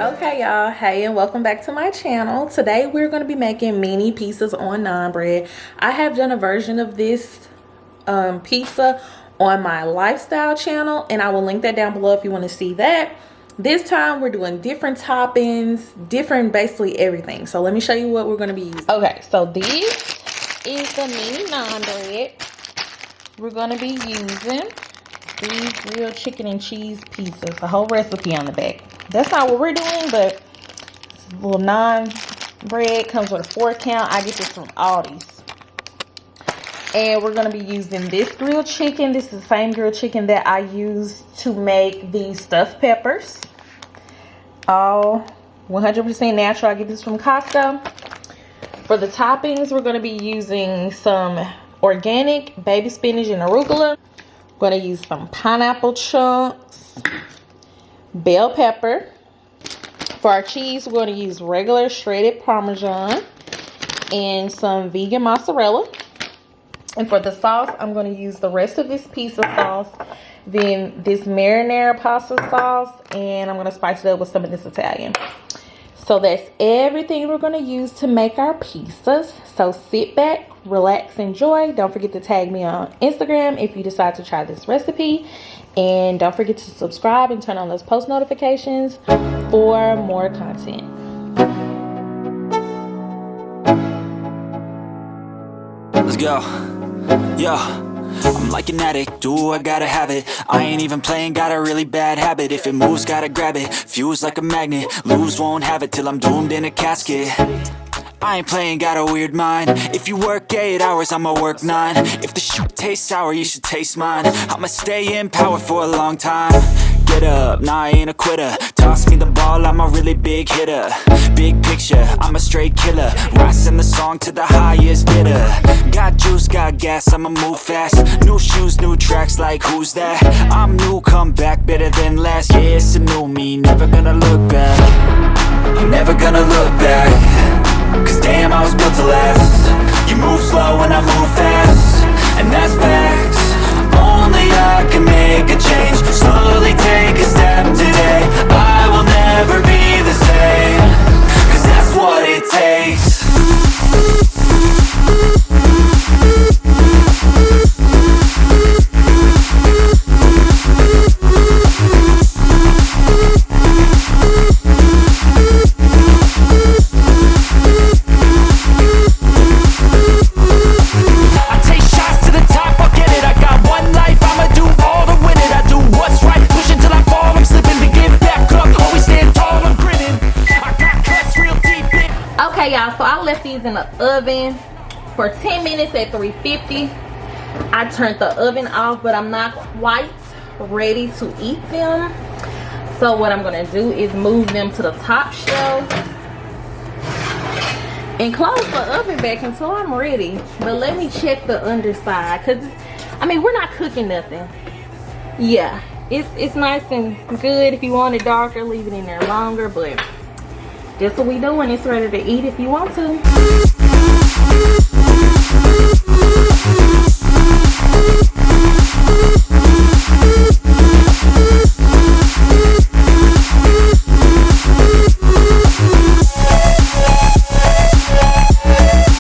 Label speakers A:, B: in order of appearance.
A: Okay, y'all, hey, and welcome back to my channel. Today we're going to be making mini pizzas on naan bread. I have done a version of this pizza on my lifestyle channel, and I will link that down below if you want to see that. This time we're doing different toppings, different basically everything. So let me show you what we're going to be using. Okay, so this is the mini naan bread. We're going to be using these grilled chicken and cheese pizzas. The whole recipe on the back. That's not what we're doing, but little naan bread comes with a 4 count. I get this from Aldi's. And we're going to be using this grilled chicken. This is the same grilled chicken that I used to make the stuffed peppers. All 100% natural. I get this from Costco. For the toppings, we're going to be using some organic baby spinach and arugula. We're going to use some pineapple chunks, bell pepper. For our cheese, we're going to use regular shredded Parmesan and some vegan mozzarella. And for the sauce, I'm going to use the rest of this pizza sauce, then this marinara pasta sauce, and I'm going to spice it up with some of this Italian. So that's everything we're going to use to make our pizzas. So sit back, relax, enjoy. Don't forget to tag me on Instagram if you decide to try this recipe. And don't forget to subscribe and turn on those post notifications for more content.
B: Let's go. Yo, I'm like an addict, do I gotta have it. I ain't even playing, got a really bad habit. If it moves, gotta grab it, fuse like a magnet. Lose, won't have it till I'm doomed in a casket. I ain't playing, got a weird mind. If you work 8 hours, I'ma work 9. If the shit tastes sour, you should taste mine. I'ma stay in power for a long time. Get up, nah, I ain't a quitter. Toss me the ball, I'm a really big hitter. Big picture, I'm a straight killer. Rising the song to the highest bidder. Got juice, got gas, I'ma move fast. New shoes, new tracks, like who's that? I'm new, come back, better than last. Yeah, it's a new me, never gonna look back. I'm never gonna look back. Cause damn, I was built to last. You move slow and I move fast, and that's facts. Only I can make a change. Slowly take a step today. I will never be the same. Cause that's what it takes.
A: So I left these in the oven for 10 minutes at 350. I turned the oven off, but I'm not quite ready to eat them. So what I'm going to do is move them to the top shelf and close the oven back until I'm ready. But let me check the underside, because I mean, we're not cooking nothing. Yeah, it's nice and good. If you want it darker, leave it in there longer, but that's what we doing. It's ready to eat if you want to.